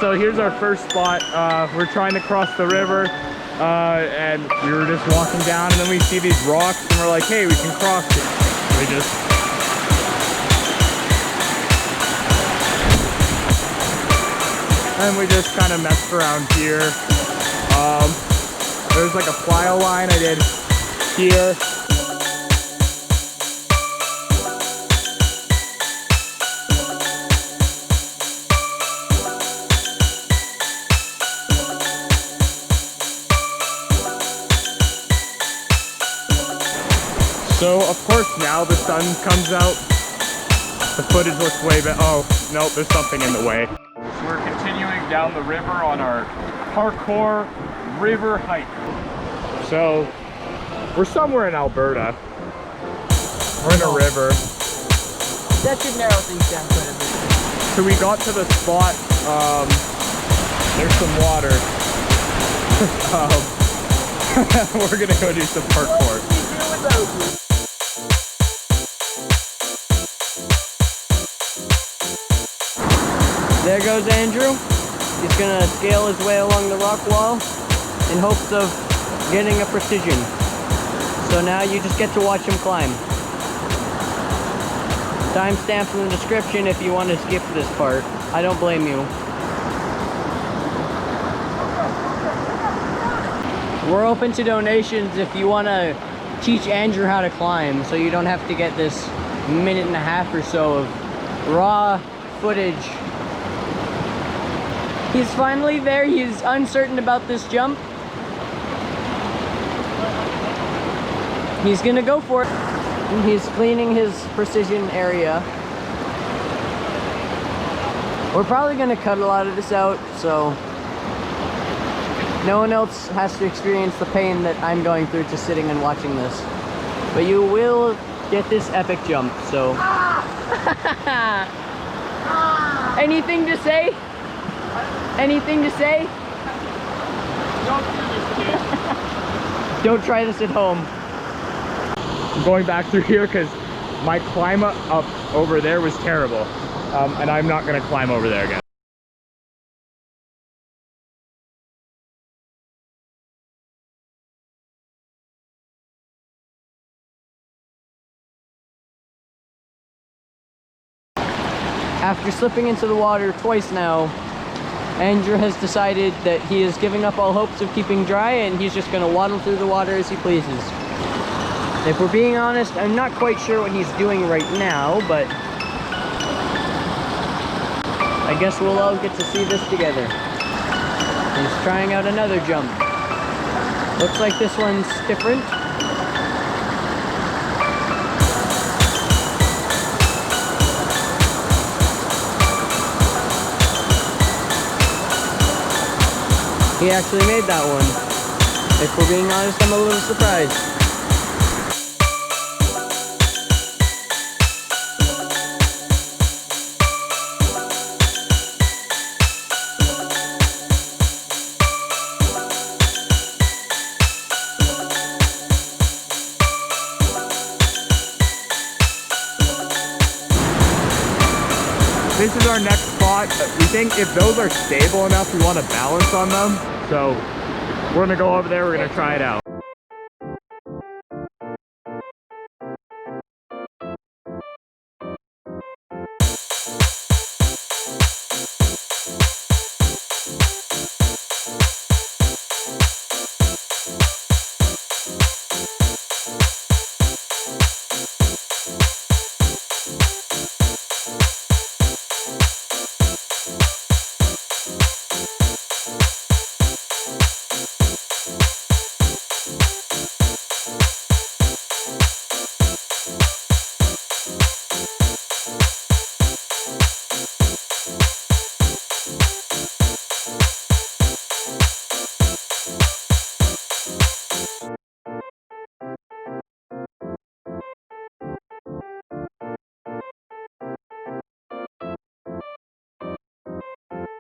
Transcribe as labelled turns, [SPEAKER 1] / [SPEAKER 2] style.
[SPEAKER 1] So here's our first spot. We're trying to cross the river, and we were just walking down, and then we see these rocks, and we're like, hey, we can cross it. We just kind of messed around here. There's like a plyo line I did here. So of course now the sun comes out. The footage looks way better. Oh, no, there's something in the way. So we're continuing down the river on our parkour river hike. So we're somewhere in Alberta. We're in a river.
[SPEAKER 2] That should narrow things down quite a bit.
[SPEAKER 1] So we got to the spot. There's some water. We're gonna go do some parkour.
[SPEAKER 2] What do we do without you? There goes Andrew. He's gonna scale his way along the rock wall in hopes of getting a precision. So now you just get to watch him climb. Timestamps in the description if you want to skip this part. I don't blame you. We're open to donations if you want to teach Andrew how to climb, so you don't have to get this minute and a half or so of raw footage. He's finally there. He's uncertain about this jump. He's gonna go for it. He's cleaning his precision area. We're probably gonna cut a lot of this out, so no one else has to experience the pain that I'm going through just sitting and watching this. But you will get this epic jump, so. Anything to say? Anything to say?
[SPEAKER 1] Don't do this, kid.
[SPEAKER 2] Don't try this at home.
[SPEAKER 1] I'm going back through here because my climb up over there was terrible. And I'm not gonna climb over there again.
[SPEAKER 2] After slipping into the water twice now, Andrew has decided that he is giving up all hopes of keeping dry and he's just going to waddle through the water as he pleases. If we're being honest, I'm not quite sure what he's doing right now, but I guess we'll all get to see this together. He's trying out another jump. Looks like this one's different. He actually made that one. If we're being honest, I'm a little surprised.
[SPEAKER 1] This is our next spot. We think if those are stable enough, we want to balance on them. So we're gonna go over there, we're gonna try it out.